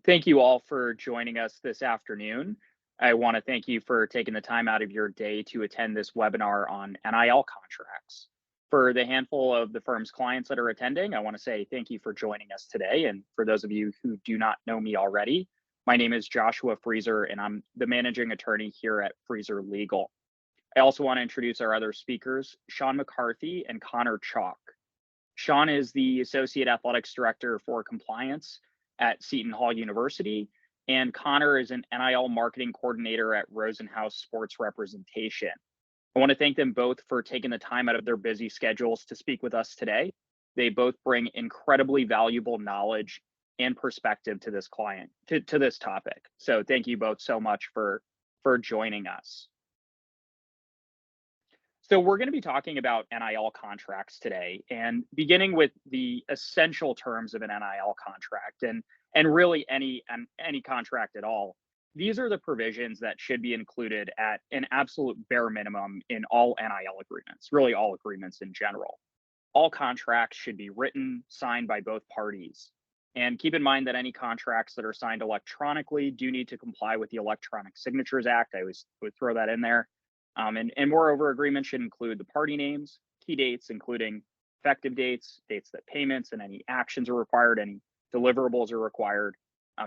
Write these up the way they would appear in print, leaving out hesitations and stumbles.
Thank you all for joining us this afternoon. I want to thank you for taking the time out of your day to attend this webinar on NIL contracts. For the handful of the firm's clients that are attending, I want to say thank you for joining us today. And for those of you who do not know me already, my name is Joshua Freezer, and I'm the managing attorney here at Freezer Legal. I also want to introduce our other speakers, Sean McCarthy and Conor Chawke. Sean is the Associate Athletics Director for Compliance at Seton Hall University, and Conor is an NIL Marketing Coordinator at Rosenhaus Sports Representation. I want to thank them both for taking the time out of their busy schedules to speak with us today. They both bring incredibly valuable knowledge and perspective to this to this topic. So thank you both so much for joining us. So we're going to be talking about NIL contracts today, and beginning with the essential terms of an NIL contract and really any contract at all. These are the provisions that should be included at an absolute bare minimum in all NIL agreements, really all agreements in general. All contracts should be written, signed by both parties. And keep in mind that any contracts that are signed electronically do need to comply with the Electronic Signatures Act. I always would throw that in there. And moreover, agreements should include the party names, key dates, including effective dates, dates that payments and any actions are required, any deliverables are required,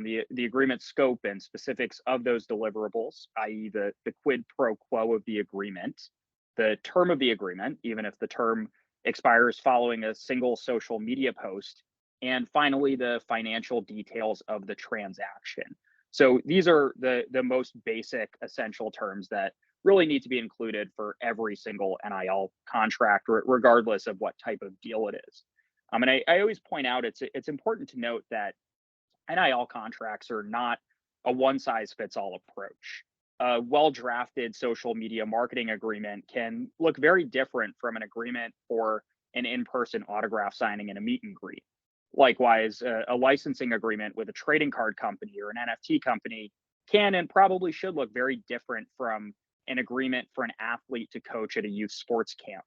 the agreement scope and specifics of those deliverables, i.e. the quid pro quo of the agreement, the term of the agreement, even if the term expires following a single social media post, and finally, the financial details of the transaction. So these are the most basic essential terms that really need to be included for every single NIL contract, regardless of what type of deal it is. And I always point out it's important to note that NIL contracts are not a one-size-fits-all approach. A well-drafted social media marketing agreement can look very different from an agreement for an in-person autograph signing and a meet and greet. Likewise, a licensing agreement with a trading card company or an NFT company can and probably should look very different from an agreement for an athlete to coach at a youth sports camp.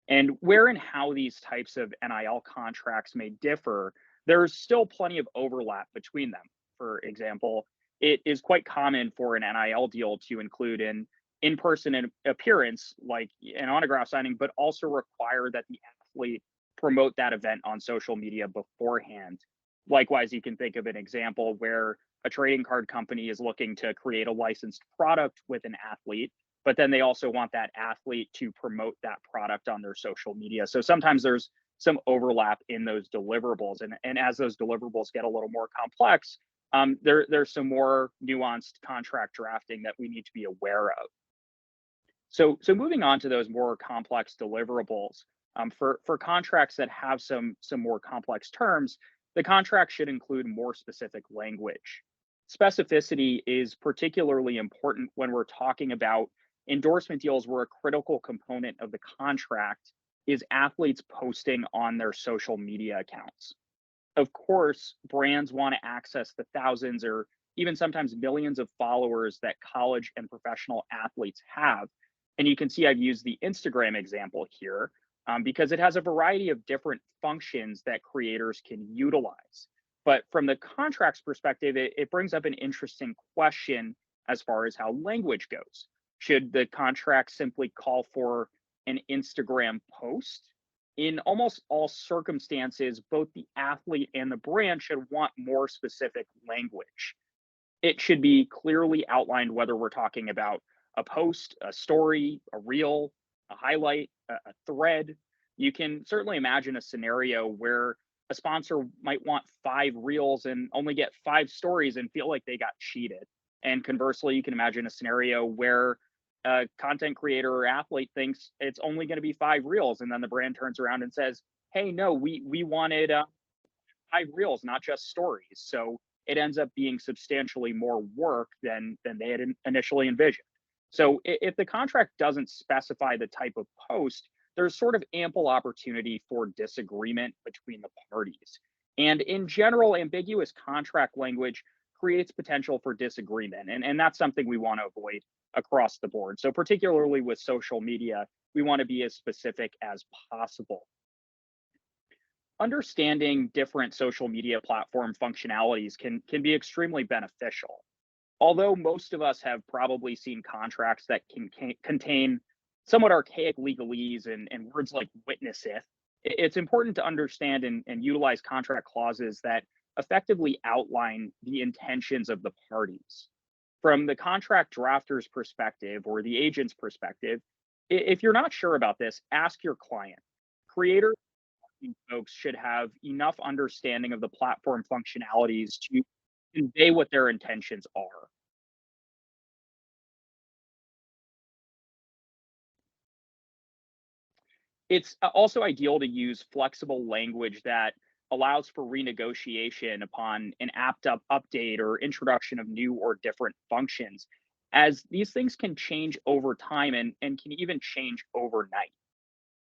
And where and how these types of NIL contracts may differ, there's still plenty of overlap between them. For example, it is quite common for an NIL deal to include an in-person appearance, like an autograph signing, but also require that the athlete promote that event on social media beforehand. Likewise, you can think of an example where a trading card company is looking to create a licensed product with an athlete, but then they also want that athlete to promote that product on their social media. So sometimes there's some overlap in those deliverables. And as those deliverables get a little more complex, there's some more nuanced contract drafting that we need to be aware of. So moving on to those more complex deliverables, for contracts that have some more complex terms, the contract should include more specific language. Specificity is particularly important when we're talking about endorsement deals where a critical component of the contract is athletes posting on their social media accounts. Of course, brands want to access the thousands or even sometimes millions of followers that college and professional athletes have. And you can see I've used the Instagram example here because it has a variety of different functions that creators can utilize. But from the contract's perspective, it brings up an interesting question as far as how language goes. Should the contract simply call for an Instagram post? In almost all circumstances, both the athlete and the brand should want more specific language. It should be clearly outlined whether we're talking about a post, a story, a reel, a highlight, a thread. You can certainly imagine a scenario where a sponsor might want 5 reels and only get 5 stories and feel like they got cheated. And conversely, you can imagine a scenario where a content creator or athlete thinks it's only going to be 5 reels, and then the brand turns around and says, hey, no, we wanted 5 reels, not just stories. So it ends up being substantially more work than they had initially envisioned. So if the contract doesn't specify the type of post, there's sort of ample opportunity for disagreement between the parties. And in general, ambiguous contract language creates potential for disagreement. And that's something we want to avoid across the board. So particularly with social media, we want to be as specific as possible. Understanding different social media platform functionalities can be extremely beneficial. Although most of us have probably seen contracts that can contain somewhat archaic legalese and words like witnesseth, it's important to understand and utilize contract clauses that effectively outline the intentions of the parties. From the contract drafter's perspective or the agent's perspective, if you're not sure about this, ask your client. Creators folks should have enough understanding of the platform functionalities to convey what their intentions are. It's also ideal to use flexible language that allows for renegotiation upon an update or introduction of new or different functions, as these things can change over time and can even change overnight.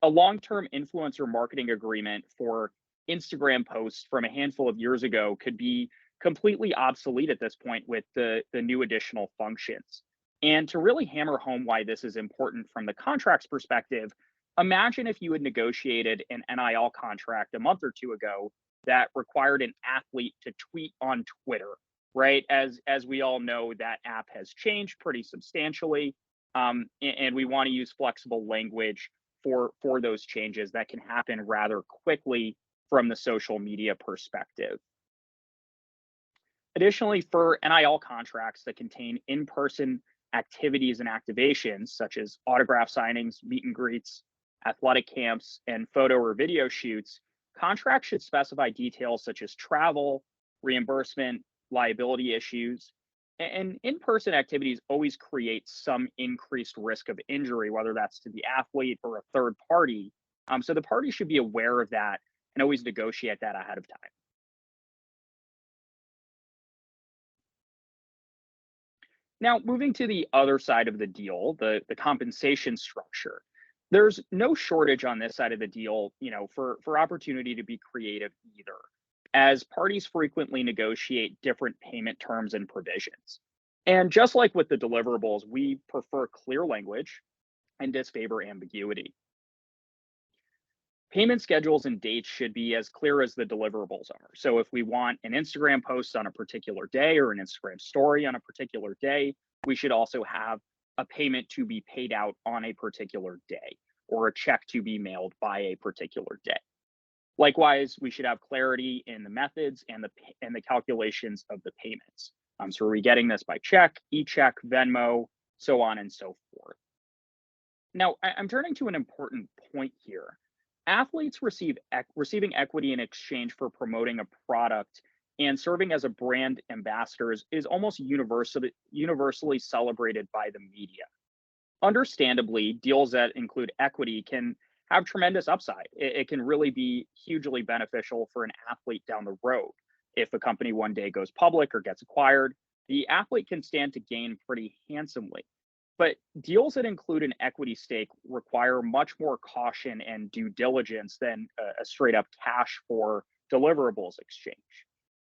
A long-term influencer marketing agreement for Instagram posts from a handful of years ago could be completely obsolete at this point with the new additional functions. And to really hammer home why this is important from the contract's perspective, imagine if you had negotiated an NIL contract a month or two ago that required an athlete to tweet on Twitter, right? As we all know, that app has changed pretty substantially, and we want to use flexible language for those changes that can happen rather quickly from the social media perspective. Additionally, for NIL contracts that contain in-person activities and activations, such as autograph signings, meet and greets, athletic camps, and photo or video shoots, contracts should specify details such as travel, reimbursement, liability issues, and in-person activities always create some increased risk of injury, whether that's to the athlete or a third party. So the party should be aware of that and always negotiate that ahead of time. Now, moving to the other side of the deal, the compensation structure. There's no shortage on this side of the deal, for opportunity to be creative either, as parties frequently negotiate different payment terms and provisions. And just like with the deliverables, we prefer clear language and disfavor ambiguity. Payment schedules and dates should be as clear as the deliverables are. So if we want an Instagram post on a particular day or an Instagram story on a particular day, we should also have a payment to be paid out on a particular day or a check to be mailed by a particular day. Likewise, we should have clarity in the methods and the calculations of the payments. So are we getting this by check, e-check, Venmo, so on and so forth. Now, I'm turning to an important point here. Athletes receiving equity in exchange for promoting a product and serving as a brand ambassador is almost universally celebrated by the media. Understandably, deals that include equity can have tremendous upside. It can really be hugely beneficial for an athlete down the road. If a company one day goes public or gets acquired, the athlete can stand to gain pretty handsomely. But deals that include an equity stake require much more caution and due diligence than a straight up cash for deliverables exchange.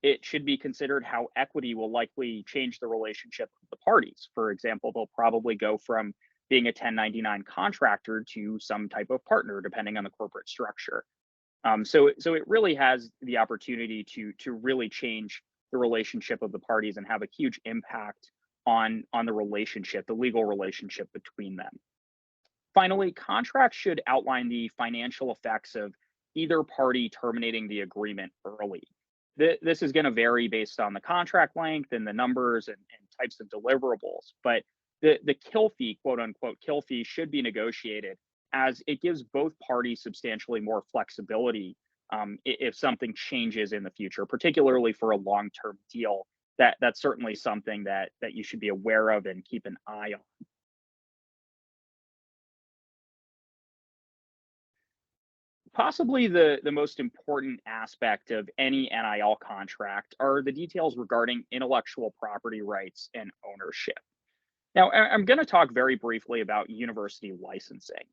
It should be considered how equity will likely change the relationship of the parties. For example, they'll probably go from being a 1099 contractor to some type of partner, depending on the corporate structure. So it really has the opportunity to really change the relationship of the parties and have a huge impact on the relationship, the legal relationship between them. Finally, contracts should outline the financial effects of either party terminating the agreement early. This is going to vary based on the contract length and the numbers and types of deliverables, but the kill fee, quote unquote, kill fee should be negotiated, as it gives both parties substantially more flexibility if something changes in the future, particularly for a long-term deal. That's certainly something that you should be aware of and keep an eye on. Possibly the most important aspect of any NIL contract are the details regarding intellectual property rights and ownership. Now, I'm going to talk very briefly about university licensing.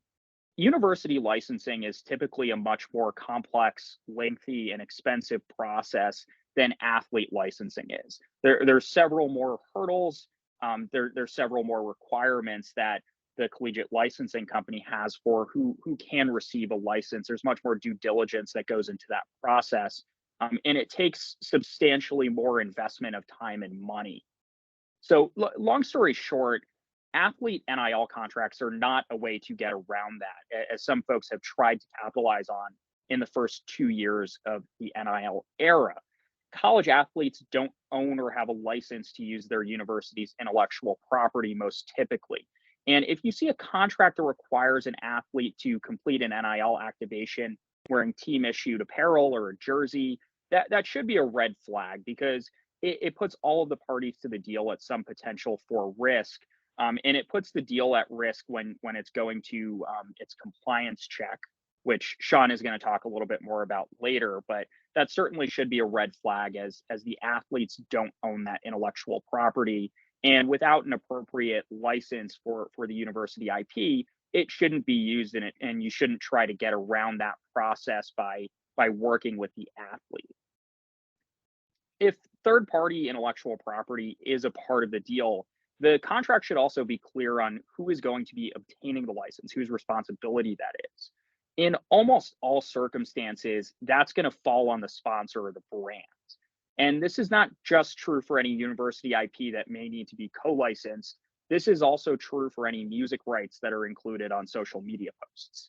University licensing is typically a much more complex, lengthy, and expensive process than athlete licensing is. There's several more hurdles. There's several more requirements that the collegiate licensing company has for who can receive a license. There's much more due diligence that goes into that process, and it takes substantially more investment of time and money. So, long story short, athlete NIL contracts are not a way to get around that, as some folks have tried to capitalize on in the first 2 years of the NIL era. College athletes don't own or have a license to use their university's intellectual property most typically. And if you see a contract that requires an athlete to complete an NIL activation wearing team issued apparel or a jersey, that should be a red flag, because it puts all of the parties to the deal at some potential for risk. And it puts the deal at risk when it's going to its compliance check, which Sean is going to talk a little bit more about later. But that certainly should be a red flag, as the athletes don't own that intellectual property. And without an appropriate license for the university IP, it shouldn't be used in it, and you shouldn't try to get around that process by working with the athlete. If third-party intellectual property is a part of the deal, the contract should also be clear on who is going to be obtaining the license, whose responsibility that is. In almost all circumstances, that's going to fall on the sponsor or the brand. And this is not just true for any university IP that may need to be co-licensed. This is also true for any music rights that are included on social media posts.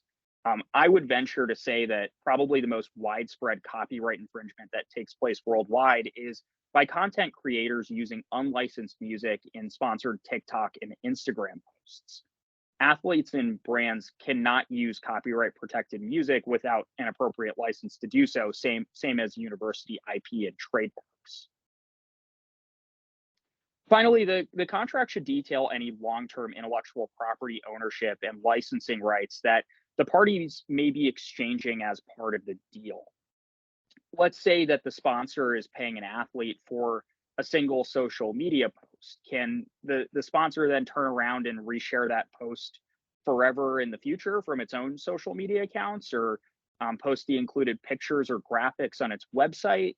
I would venture to say that probably the most widespread copyright infringement that takes place worldwide is by content creators using unlicensed music in sponsored TikTok and Instagram posts. Athletes and brands cannot use copyright protected music without an appropriate license to do so, same as university IP and trademarks. Finally, the contract should detail any long-term intellectual property ownership and licensing rights that the parties may be exchanging as part of the deal. Let's say that the sponsor is paying an athlete for a single social media post. Can the sponsor then turn around and reshare that post forever in the future from its own social media accounts, or post the included pictures or graphics on its website?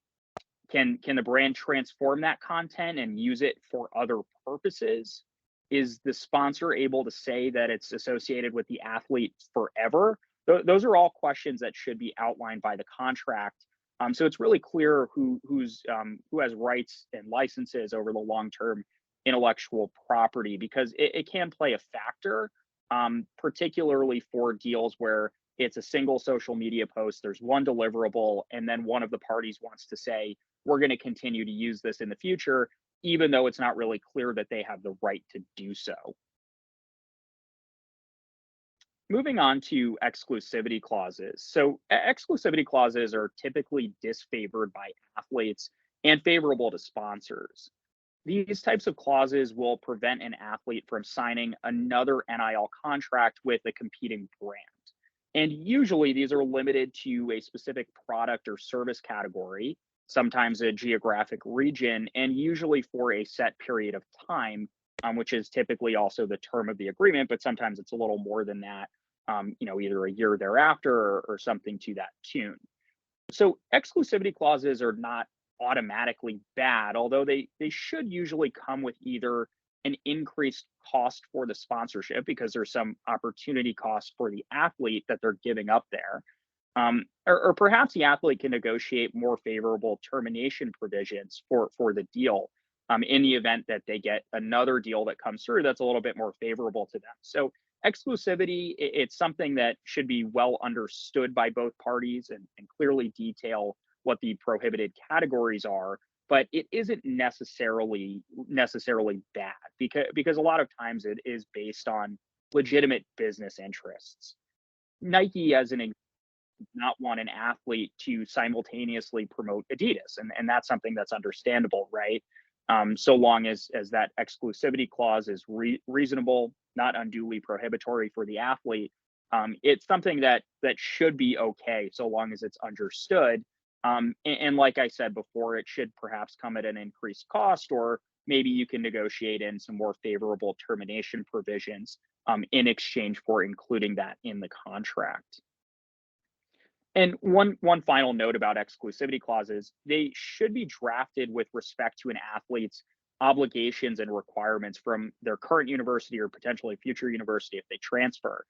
Can the brand transform that content and use it for other purposes? Is the sponsor able to say that it's associated with the athlete forever? Those are all questions that should be outlined by the contract. So it's really clear who has rights and licenses over the long-term intellectual property, because it can play a factor, particularly for deals where it's a single social media post, there's one deliverable, and then one of the parties wants to say, we're going to continue to use this in the future, even though it's not really clear that they have the right to do so. Moving on to exclusivity clauses. So exclusivity clauses are typically disfavored by athletes and favorable to sponsors. These types of clauses will prevent an athlete from signing another NIL contract with a competing brand. And usually these are limited to a specific product or service category, sometimes a geographic region, and usually for a set period of time, which is typically also the term of the agreement, but sometimes it's a little more than that, either a year thereafter or something to that tune. So exclusivity clauses are not automatically bad, although they should usually come with either an increased cost for the sponsorship, because there's some opportunity cost for the athlete that they're giving up there, or perhaps the athlete can negotiate more favorable termination provisions for the deal in the event that they get another deal that comes through that's a little bit more favorable to them. So exclusivity, it's something that should be well understood by both parties and clearly detail what the prohibited categories are, but it isn't necessarily bad, because a lot of times it is based on legitimate business interests. Nike, as an example, does not want an athlete to simultaneously promote Adidas, and that's something that's understandable, right? So long as that exclusivity clause is reasonable, not unduly prohibitory for the athlete, it's something that should be okay, so long as it's understood. And like I said before, it should perhaps come at an increased cost, or maybe you can negotiate in some more favorable termination provisions in exchange for including that in the contract. And one final note about exclusivity clauses: they should be drafted with respect to an athlete's obligations and requirements from their current university or potentially future university if they transfer.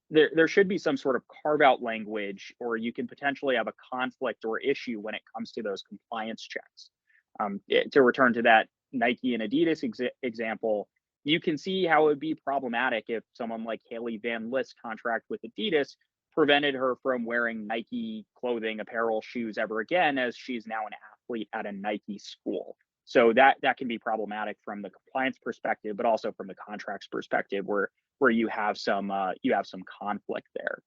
There should be some sort of carve out language, or you can potentially have a conflict or issue when it comes to those compliance checks. To return to that Nike and Adidas example, you can see how it would be problematic if someone like Haley Van List's contract with Adidas prevented her from wearing Nike clothing, apparel, shoes ever again, as she's now an athlete at a Nike school. So that can be problematic from the compliance perspective, but also from the contracts perspective, where you have some conflict there.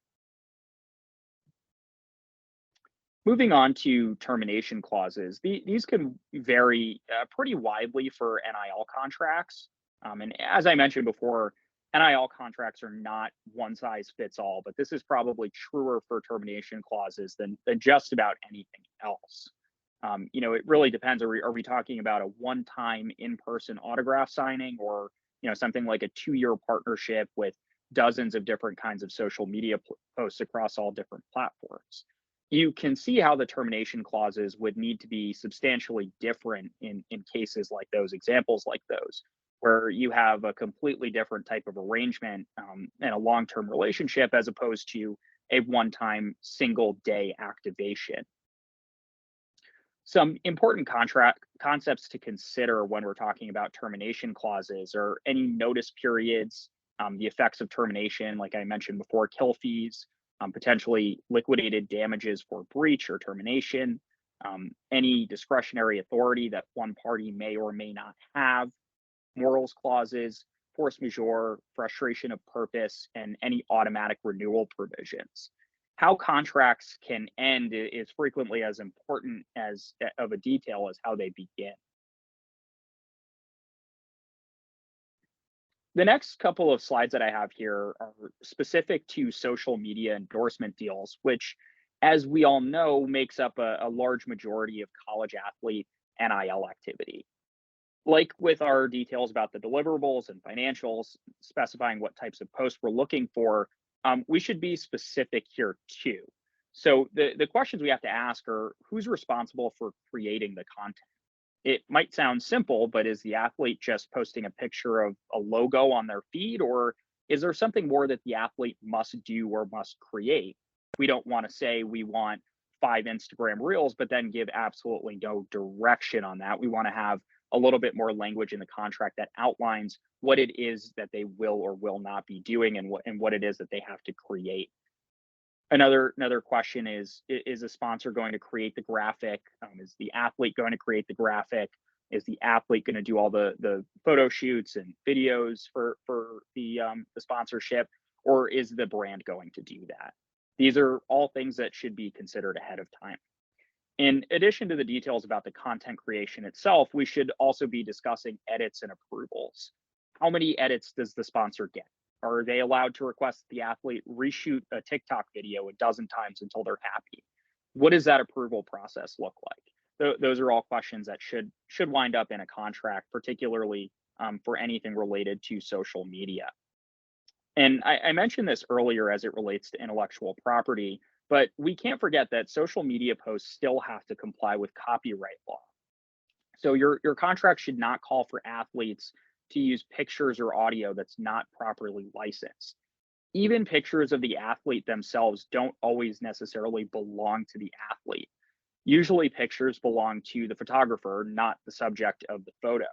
Moving on to termination clauses, these can vary pretty widely for NIL contracts. And as I mentioned before, NIL contracts are not one size fits all, but this is probably truer for termination clauses than just about anything else. It really depends. Are we talking about a one-time in-person autograph signing, or something like a 2-year partnership with dozens of different kinds of social media posts across all different platforms? You can see how the termination clauses would need to be substantially different in cases like those, examples like those, where you have a completely different type of arrangement and a long-term relationship as opposed to a one-time single day activation. Some important contract concepts to consider when we're talking about termination clauses are any notice periods, the effects of termination, like I mentioned before, kill fees, potentially liquidated damages for breach or termination, any discretionary authority that one party may or may not have, morals clauses, force majeure, frustration of purpose, and any automatic renewal provisions. How contracts can end is frequently as important as of a detail as how they begin. The next couple of slides that I have here are specific to social media endorsement deals, which, as we all know, makes up a large majority of college athlete NIL activity. Like with our details about the deliverables and financials, specifying what types of posts we're looking for, we should be specific here too. So the questions we have to ask are, who's responsible for creating the content? It might sound simple, but is the athlete just posting a picture of a logo on their feed, or is there something more that the athlete must do or must create? We don't want to say we want 5 Instagram reels, but then give absolutely no direction on that. We want to have a little bit more language in the contract that outlines what it is that they will or will not be doing, and what it is that they have to create. Another question is a sponsor going to create the graphic? Is the athlete going to create the graphic? Is the athlete going to do all the photo shoots and videos for the sponsorship, or is the brand going to do that? These are all things that should be considered ahead of time. In addition to the details about the content creation itself, we should also be discussing edits and approvals. How many edits does the sponsor get? Are they allowed to request the athlete reshoot a TikTok video a dozen times until they're happy? What does that approval process look like? Those are all questions that should wind up in a contract, particularly for anything related to social media. And I mentioned this earlier as it relates to intellectual property, but we can't forget that social media posts still have to comply with copyright law. So your contract should not call for athletes to use pictures or audio that's not properly licensed. Even pictures of the athlete themselves don't always necessarily belong to the athlete. Usually pictures belong to the photographer, not the subject of the photo.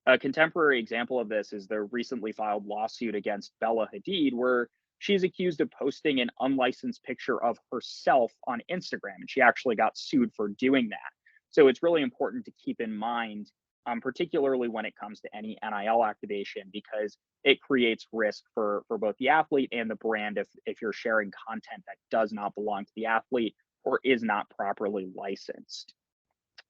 A contemporary example of this is the recently filed lawsuit against Bella Hadid, where she's accused of posting an unlicensed picture of herself on Instagram, and she actually got sued for doing that. So it's really important to keep in mind, particularly when it comes to any NIL activation, because it creates risk for both the athlete and the brand if you're sharing content that does not belong to the athlete or is not properly licensed.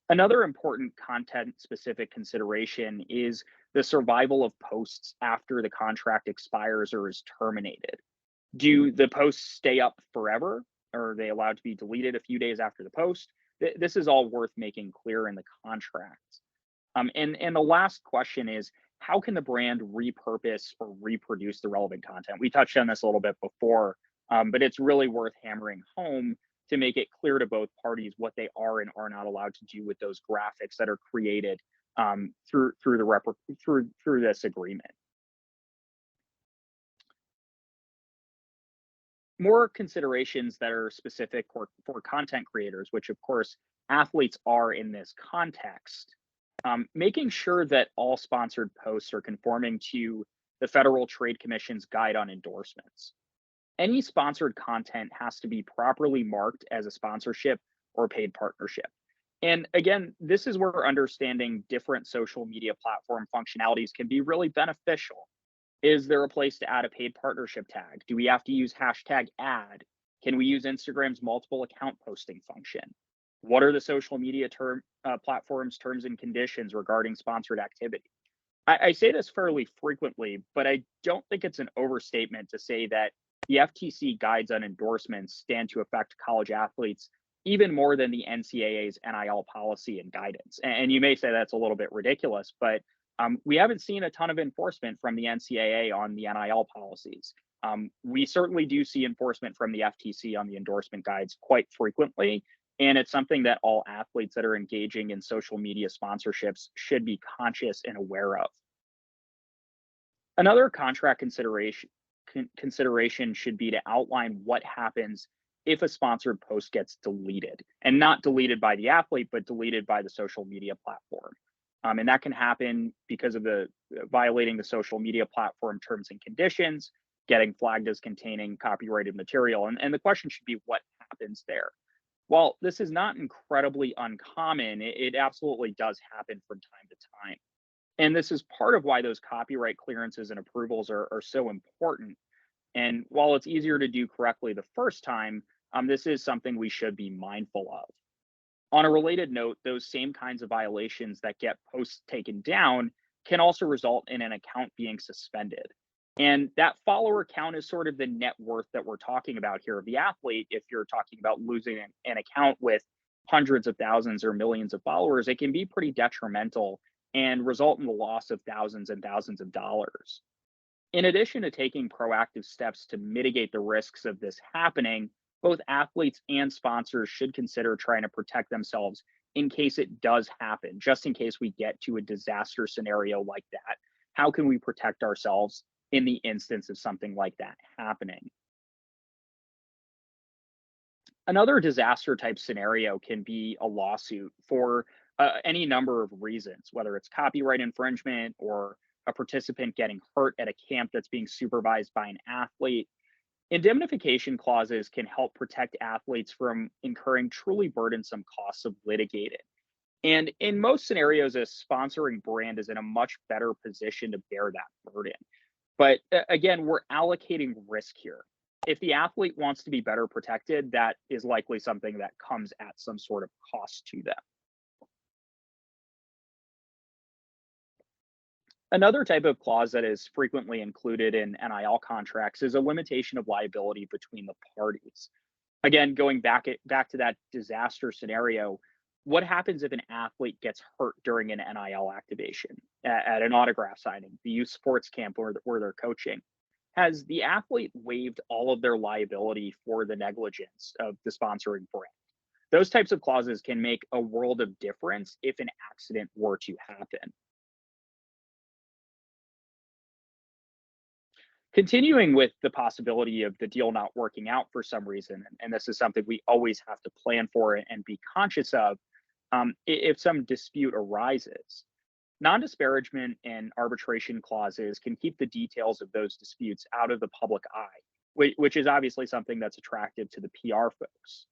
Another important content-specific consideration is the survival of posts after the contract expires or is terminated. Do the posts stay up forever? Or are they allowed to be deleted a few days after the post? This is all worth making clear in the contract. And the last question is, how can the brand repurpose or reproduce the relevant content? We touched on this a little bit before, but it's really worth hammering home to make it clear to both parties what they are and are not allowed to do with those graphics that are created through this agreement. More considerations that are specific for content creators, which of course athletes are in this context, making sure that all sponsored posts are conforming to the Federal Trade Commission's guide on endorsements. Any sponsored content has to be properly marked as a sponsorship or paid partnership. And again, this is where understanding different social media platform functionalities can be really beneficial. Is there a place to add a paid partnership tag? Do we have to use hashtag ad? Can we use Instagram's multiple account posting function? What are the social media platforms' terms and conditions regarding sponsored activity? I say this fairly frequently, but I don't think it's an overstatement to say that the FTC guides on endorsements stand to affect college athletes even more than the NCAA's NIL policy and guidance. And you may say that's a little bit ridiculous, but we haven't seen a ton of enforcement from the NCAA on the NIL policies. We certainly do see enforcement from the FTC on the endorsement guides quite frequently, and it's something that all athletes that are engaging in social media sponsorships should be conscious and aware of. Another contract consideration should be to outline what happens if a sponsored post gets deleted, and not deleted by the athlete, but deleted by the social media platform. And that can happen because of the violating the social media platform terms and conditions, getting flagged as containing copyrighted material. And the question should be what happens there. While this is not incredibly uncommon, it absolutely does happen from time to time. And this is part of why those copyright clearances and approvals are so important. And while it's easier to do correctly the first time, this is something we should be mindful of. On a related note, those same kinds of violations that get posts taken down can also result in an account being suspended. And that follower count is sort of the net worth that we're talking about here of the athlete. If you're talking about losing an account with hundreds of thousands or millions of followers, it can be pretty detrimental and result in the loss of thousands and thousands of dollars. In addition to taking proactive steps to mitigate the risks of this happening, both athletes and sponsors should consider trying to protect themselves in case it does happen, just in case we get to a disaster scenario like that. How can we protect ourselves in the instance of something like that happening? Another disaster type scenario can be a lawsuit for any number of reasons, whether it's copyright infringement or a participant getting hurt at a camp that's being supervised by an athlete. Indemnification clauses can help protect athletes from incurring truly burdensome costs of litigating. And in most scenarios, a sponsoring brand is in a much better position to bear that burden. But again, we're allocating risk here. If the athlete wants to be better protected, that is likely something that comes at some sort of cost to them. Another type of clause that is frequently included in NIL contracts is a limitation of liability between the parties. Again, going back to that disaster scenario, what happens if an athlete gets hurt during an NIL activation at an autograph signing, the youth sports camp where they're coaching? Has the athlete waived all of their liability for the negligence of the sponsoring brand? Those types of clauses can make a world of difference if an accident were to happen. Continuing with the possibility of the deal not working out for some reason, and this is something we always have to plan for and be conscious of, if some dispute arises. Non-disparagement and arbitration clauses can keep the details of those disputes out of the public eye, which is obviously something that's attractive to the PR folks.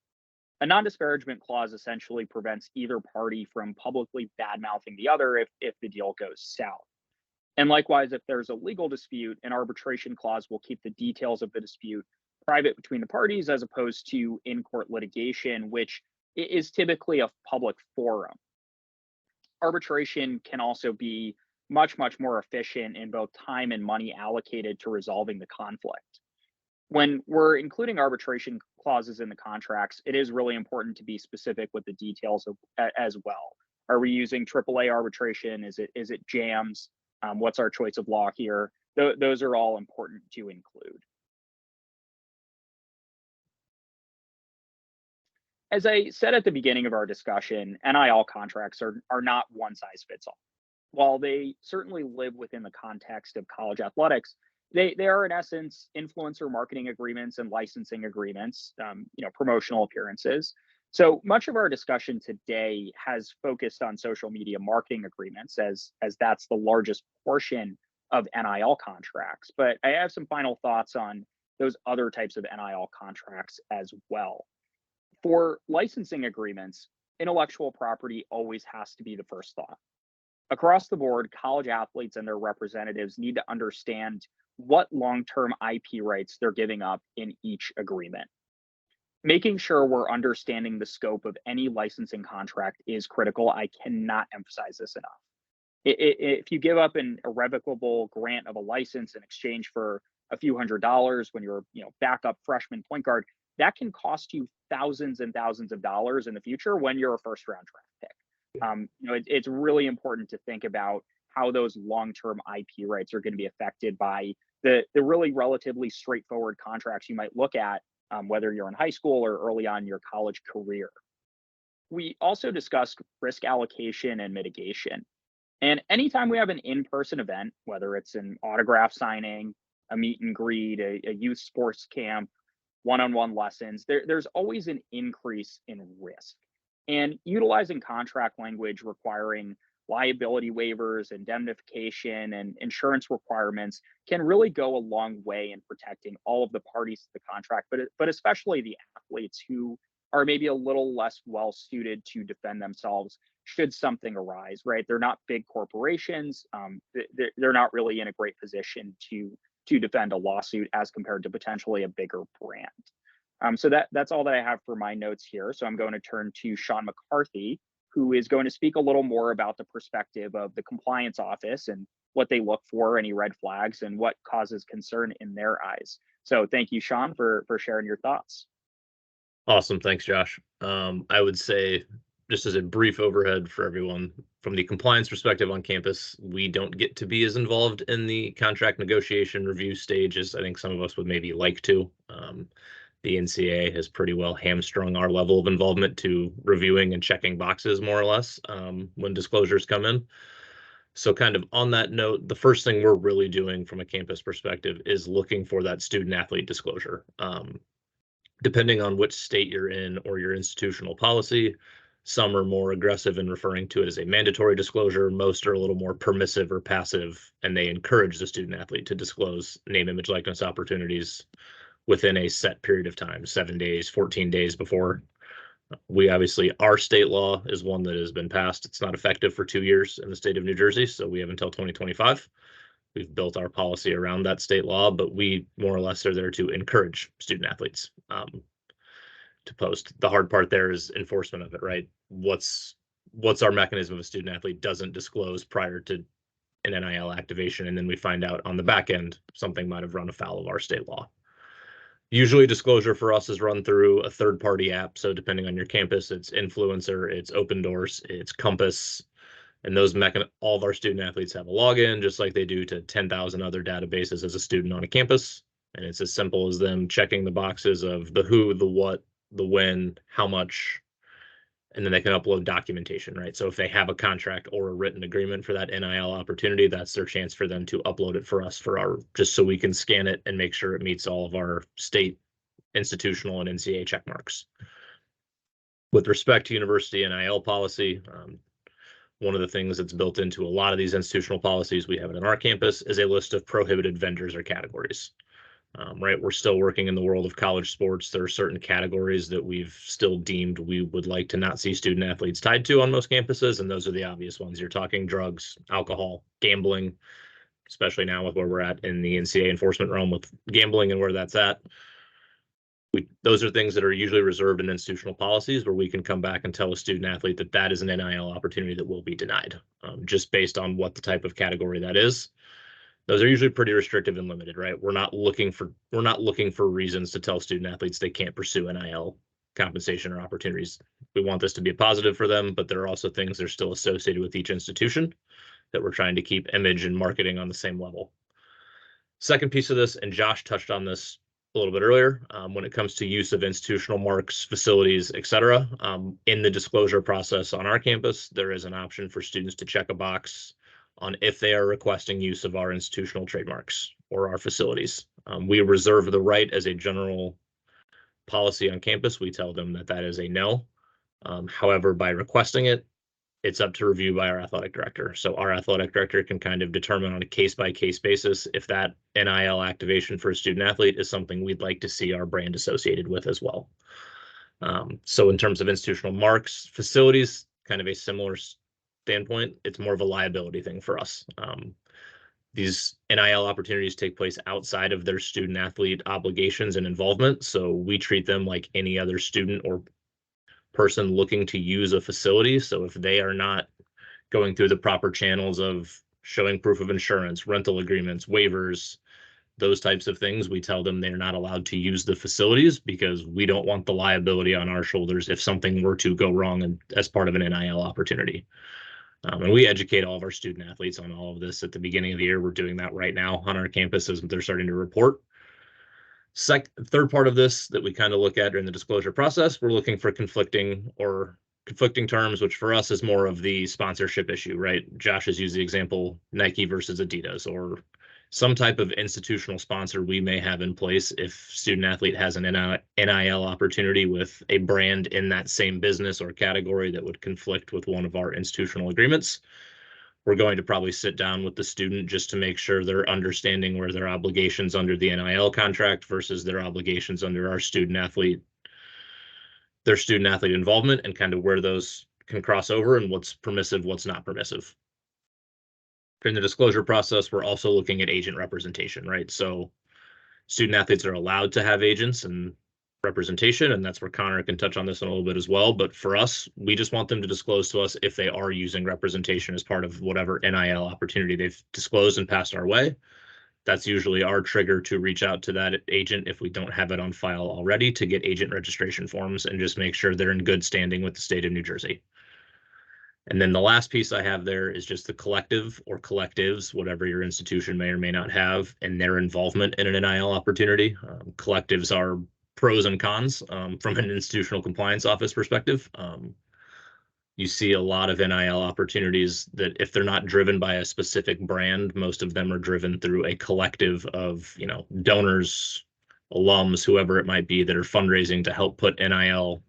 A non-disparagement clause essentially prevents either party from publicly bad-mouthing the other if the deal goes south. And likewise, if there's a legal dispute, an arbitration clause will keep the details of the dispute private between the parties as opposed to in-court litigation, which is typically a public forum. Arbitration can also be much more efficient in both time and money allocated to resolving the conflict. When we're including arbitration clauses in the contracts, it is really important to be specific with the details as well. Are we using AAA arbitration? Is it jams? What's our choice of law here? Those are all important to include. As I said at the beginning of our discussion, NIL contracts are not one size fits all. While they certainly live within the context of college athletics, they are in essence influencer marketing agreements and licensing agreements, promotional appearances. So much of our discussion today has focused on social media marketing agreements as that's the largest portion of NIL contracts. But I have some final thoughts on those other types of NIL contracts as well. For licensing agreements, intellectual property always has to be the first thought. Across the board, college athletes and their representatives need to understand what long-term IP rights they're giving up in each agreement. Making sure we're understanding the scope of any licensing contract is critical. I cannot emphasize this enough. If you give up an irrevocable grant of a license in exchange for a few $100s when you're, backup freshman point guard, that can cost you thousands and thousands of dollars in the future when you're a first round draft pick. It's really important to think about how those long-term IP rights are going to be affected by the really relatively straightforward contracts you might look at, whether you're in high school or early on in your college career. We also discussed risk allocation and mitigation. And anytime we have an in-person event, whether it's an autograph signing, a meet and greet, a youth sports camp, one-on-one lessons, there's always an increase in risk. And utilizing contract language requiring liability waivers, indemnification, and insurance requirements can really go a long way in protecting all of the parties to the contract, but especially the athletes who are maybe a little less well suited to defend themselves should something arise, right? They're not big corporations. They're not really in a great position to defend a lawsuit as compared to potentially a bigger brand. So that's all that I have for my notes here. So I'm going to turn to Sean McCarthy, who is going to speak a little more about the perspective of the compliance office and what they look for, any red flags, and what causes concern in their eyes. So thank you, Sean, for sharing your thoughts. Awesome. Thanks, Josh. I would say, just as a brief overhead for everyone, from the compliance perspective on campus, we don't get to be as involved in the contract negotiation review stage as I think some of us would maybe like to. The NCAA has pretty well hamstrung our level of involvement to reviewing and checking boxes, more or less, when disclosures come in. So kind of on that note, the first thing we're really doing from a campus perspective is looking for that student athlete disclosure. Depending on which state you're in or your institutional policy, some are more aggressive in referring to it as a mandatory disclosure. Most are a little more permissive or passive, and they encourage the student athlete to disclose name, image, likeness opportunities within a set period of time, 7 days, 14 days before. We obviously, our state law is one that has been passed. It's not effective for 2 years in the state of New Jersey, so we have until 2025. We've built our policy around that state law, but we more or less are there to encourage student athletes to post. The hard part there is enforcement of it, right? What's our mechanism if a student athlete doesn't disclose prior to an NIL activation, and then we find out on the back end something might have run afoul of our state law? Usually disclosure for us is run through a third-party app. So depending on your campus, it's Influencer, it's Open Doors, it's Compass, and those all of our student athletes have a login, just like they do to 10,000 other databases as a student on a campus. And it's as simple as them checking the boxes of the who, the what, the when, how much, and then they can upload documentation, right? So if they have a contract or a written agreement for that NIL opportunity, that's their chance for them to upload it for us just so we can scan it and make sure it meets all of our state, institutional, and NCAA check marks. With respect to university NIL policy, one of the things that's built into a lot of these institutional policies, we have it on our campus, is a list of prohibited vendors or categories. Right, we're still working in the world of college sports. There are certain categories that we've still deemed we would like to not see student athletes tied to on most campuses, and those are the obvious ones. You're talking drugs, alcohol, gambling, especially now with where we're at in the NCAA enforcement realm with gambling and where that's at. Those are things that are usually reserved in institutional policies where we can come back and tell a student athlete that that is an NIL opportunity that will be denied, just based on what the type of category that is. Those are usually pretty restrictive and limited, right? We're not looking for reasons to tell student athletes they can't pursue NIL compensation or opportunities. We want this to be a positive for them, but there are also things that are still associated with each institution that we're trying to keep image and marketing on the same level. Second piece of this, and Josh touched on this a little bit earlier, when it comes to use of institutional marks, facilities, et cetera, in the disclosure process on our campus, there is an option for students to check a box on if they are requesting use of our institutional trademarks or our facilities. We reserve the right as a general policy on campus. We tell them that that is a no. However, by requesting it, it's up to review by our athletic director. So our athletic director can kind of determine on a case-by-case basis if that NIL activation for a student athlete is something we'd like to see our brand associated with as well. So in terms of institutional marks, facilities, kind of a similar standpoint, it's more of a liability thing for us. These NIL opportunities take place outside of their student athlete obligations and involvement. So we treat them like any other student or person looking to use a facility. So if they are not going through the proper channels of showing proof of insurance, rental agreements, waivers, those types of things, we tell them they're not allowed to use the facilities because we don't want the liability on our shoulders if something were to go wrong as part of an NIL opportunity. And we educate all of our student athletes on all of this at the beginning of the year. We're doing that right now on our campus as they're starting to report. Third part of this that we kind of look at during the disclosure process, we're looking for conflicting terms, which for us is more of the sponsorship issue, right? Josh has used the example Nike versus Adidas, or some type of institutional sponsor we may have in place if student athlete has an NIL opportunity with a brand in that same business or category that would conflict with one of our institutional agreements. We're going to probably sit down with the student just to make sure they're understanding where their obligations under the NIL contract versus their obligations under our their student athlete involvement, and kind of where those can cross over and what's permissive, what's not permissive. During the disclosure process, we're also looking at agent representation, right? So student athletes are allowed to have agents and representation, and that's where Conor can touch on this in a little bit as well. But for us, we just want them to disclose to us if they are using representation as part of whatever NIL opportunity they've disclosed and passed our way. That's usually our trigger to reach out to that agent if we don't have it on file already, to get agent registration forms and just make sure they're in good standing with the state of New Jersey. And then the last piece I have there is just the collective or collectives, whatever your institution may or may not have, and their involvement in an NIL opportunity. Collectives are pros and cons from an institutional compliance office perspective. You see a lot of NIL opportunities that if they're not driven by a specific brand, most of them are driven through a collective of, donors, alums, whoever it might be, that are fundraising to help put NIL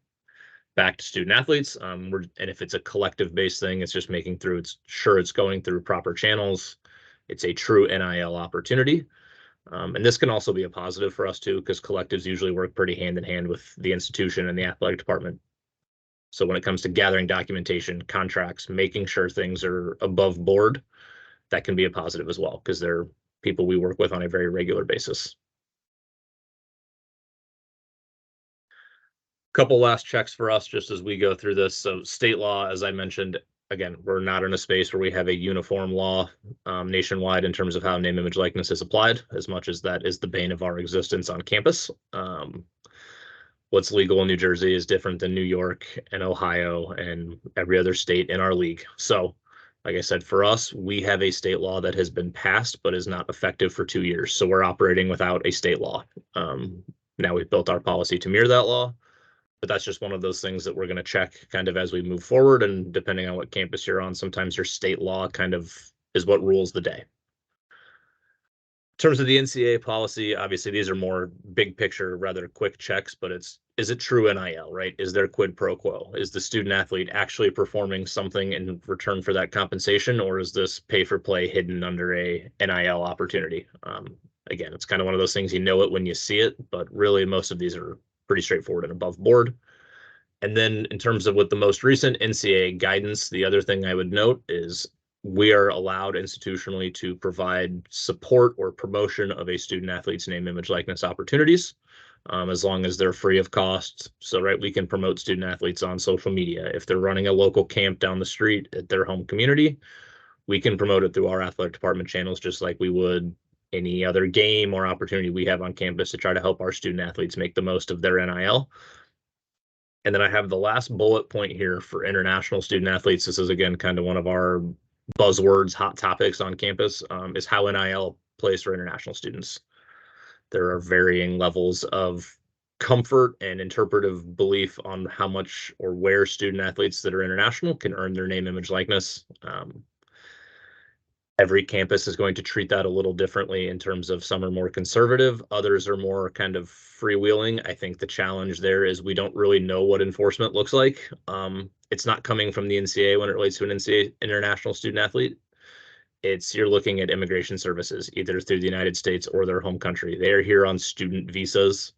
back to student athletes. And if it's a collective based thing, it's just making sure it's going through proper channels. It's a true NIL opportunity. And this can also be a positive for us too, because collectives usually work pretty hand in hand with the institution and the athletic department. So when it comes to gathering documentation, contracts, making sure things are above board, that can be a positive as well, because they're people we work with on a very regular basis. Couple last checks for us just as we go through this. So state law, as I mentioned, again, we're not in a space where we have a uniform law nationwide in terms of how name, image, likeness is applied, as much as that is the bane of our existence on campus. What's legal in New Jersey is different than New York and Ohio and every other state in our league. So, like I said, for us, we have a state law that has been passed but is not effective for 2 years. So we're operating without a state law. Now we've built our policy to mirror that law, but that's just one of those things that we're going to check kind of as we move forward. And depending on what campus you're on, sometimes your state law kind of is what rules the day. In terms of the NCAA policy, obviously these are more big picture, rather quick checks, but is it true NIL, right? Is there quid pro quo? Is the student athlete actually performing something in return for that compensation, or is this pay for play hidden under a NIL opportunity? Again, it's kind of one of those things, you know it when you see it, but really most of these are pretty straightforward and above board. And then in terms of with the most recent NCAA guidance, the other thing I would note is we are allowed institutionally to provide support or promotion of a student athlete's name, image, likeness opportunities, as long as they're free of cost. So, right, we can promote student athletes on social media. If they're running a local camp down the street at their home community, we can promote it through our athletic department channels, just like we would any other game or opportunity we have on campus to try to help our student athletes make the most of their NIL. And then I have the last bullet point here for international student athletes. This is, again, kind of one of our buzzwords, hot topics on campus, is how NIL plays for international students. There are varying levels of comfort and interpretive belief on how much or where student athletes that are international can earn their name, image, likeness. Every campus is going to treat that a little differently in terms of some are more conservative, others are more kind of freewheeling. I think the challenge there is we don't really know what enforcement looks like. It's not coming from the NCAA when it relates to an NCAA international student athlete. You're looking at immigration services, either through the United States or their home country. They are here on student visas.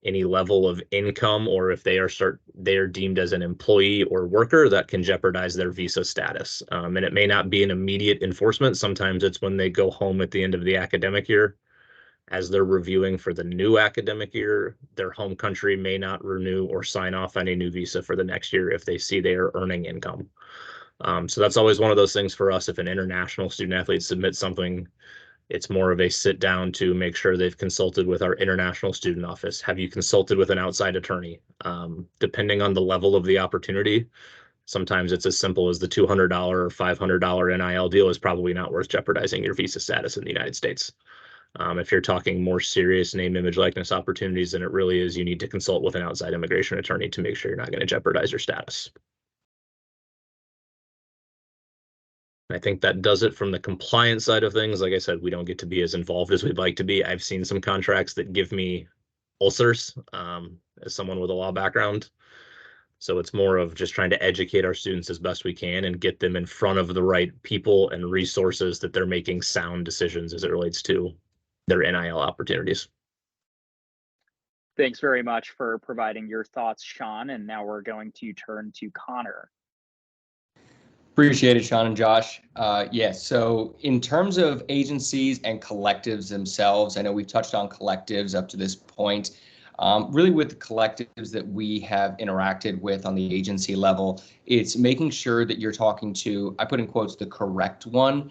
Any level of income, or if they are deemed as an employee or worker, that can jeopardize their visa status. And it may not be an immediate enforcement. Sometimes it's when they go home at the end of the academic year. As they're reviewing for the new academic year, their home country may not renew or sign off on a new visa for the next year if they see they are earning income. So that's always one of those things for us. If an international student athlete submits something, it's more of a sit down to make sure they've consulted with our international student office. Have you consulted with an outside attorney? Depending on the level of the opportunity, sometimes it's as simple as the $200 or $500 NIL deal is probably not worth jeopardizing your visa status in the United States. If you're talking more serious name, image, likeness opportunities, then it really is you need to consult with an outside immigration attorney to make sure you're not going to jeopardize your status. I think that does it from the compliance side of things. Like I said, we don't get to be as involved as we'd like to be. I've seen some contracts that give me ulcers as someone with a law background. So it's more of just trying to educate our students as best we can and get them in front of the right people and resources that they're making sound decisions as it relates to their NIL opportunities. Thanks very much for providing your thoughts, Sean. And now we're going to turn to Conor. Appreciate it, Sean and Josh. Yes, so in terms of agencies and collectives themselves, I know we've touched on collectives up to this point. Really with the collectives that we have interacted with on the agency level, it's making sure that you're talking to, I put in quotes, the correct one.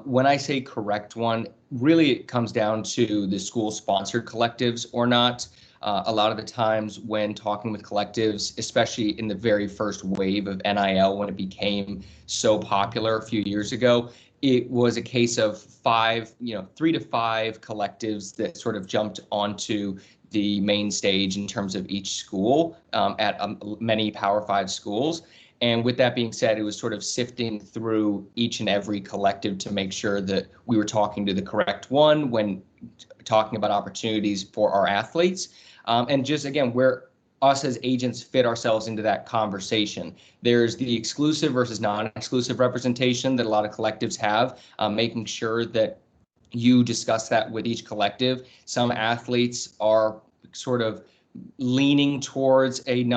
When I say correct one, really it comes down to the school-sponsored collectives or not. A lot of the times when talking with collectives, especially in the very first wave of NIL, when it became so popular a few years ago, it was a case of 3 to 5 collectives that sort of jumped onto the main stage in terms of each school at many Power 5 schools. And with that being said, it was sort of sifting through each and every collective to make sure that we were talking to the correct one when talking about opportunities for our athletes. And just again, where us as agents fit ourselves into that conversation. There's the exclusive versus non-exclusive representation that a lot of collectives have, making sure that you discuss that with each collective. Some athletes are sort of leaning towards an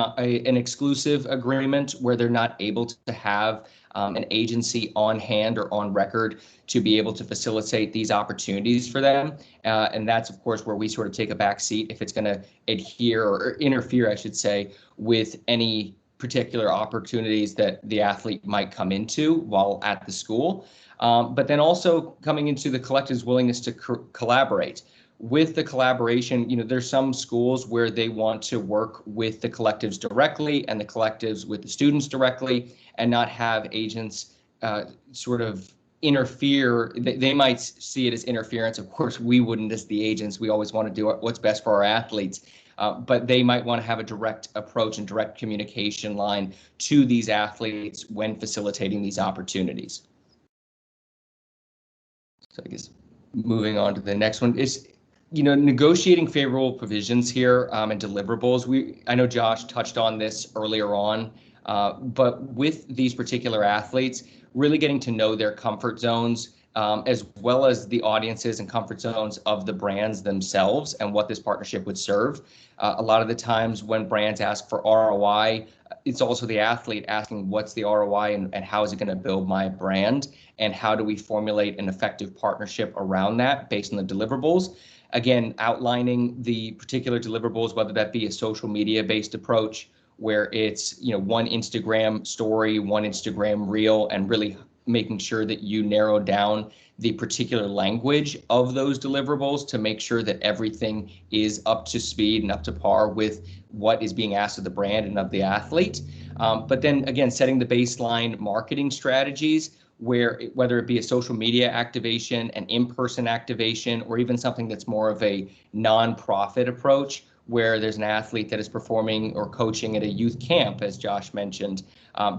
exclusive agreement where they're not able to have an agency on hand or on record to be able to facilitate these opportunities for them. And that's, of course, where we sort of take a back seat if it's going to adhere or interfere, I should say, with any particular opportunities that the athlete might come into while at the school. But then also coming into the collective's willingness to collaborate. With the collaboration, there's some schools where they want to work with the collectives directly and the collectives with the students directly and not have agents sort of interfere. They might see it as interference. Of course, we wouldn't as the agents. We always want to do what's best for our athletes. But they might want to have a direct approach and direct communication line to these athletes when facilitating these opportunities. So I guess moving on to the next one is, negotiating favorable provisions here and deliverables. I know Josh touched on this earlier on, but with these particular athletes, really getting to know their comfort zones, as well as the audiences and comfort zones of the brands themselves and what this partnership would serve. A lot of the times when brands ask for ROI, it's also the athlete asking what's the ROI and how is it going to build my brand, and how do we formulate an effective partnership around that based on the deliverables. Again, outlining the particular deliverables, whether that be a social media based approach where it's one Instagram story, one Instagram reel, and really making sure that you narrow down the particular language of those deliverables to make sure that everything is up to speed and up to par with what is being asked of the brand and of the athlete. But then again, setting the baseline marketing strategies whether it be a social media activation, an in-person activation, or even something that's more of a non-profit approach, where there's an athlete that is performing or coaching at a youth camp, as Josh mentioned,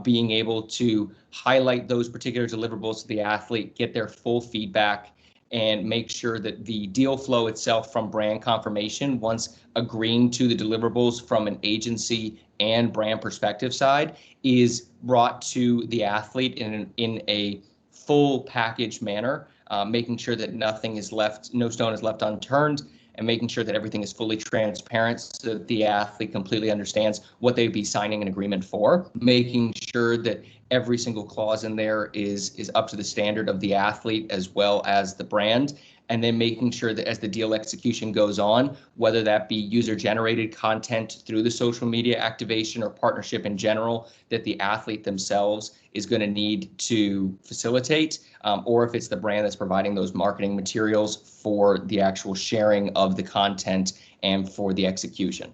being able to highlight those particular deliverables to the athlete, get their full feedback, and make sure that the deal flow itself from brand confirmation, once agreeing to the deliverables from an agency and brand perspective side, is brought to the athlete in a full package manner, making sure that nothing is left, no stone is left unturned, and making sure that everything is fully transparent so that the athlete completely understands what they'd be signing an agreement for, making sure that every single clause in there is up to the standard of the athlete as well as the brand, and then making sure that as the deal execution goes on, whether that be user-generated content through the social media activation or partnership in general that the athlete themselves is going to need to facilitate, or if it's the brand that's providing those marketing materials for the actual sharing of the content and for the execution.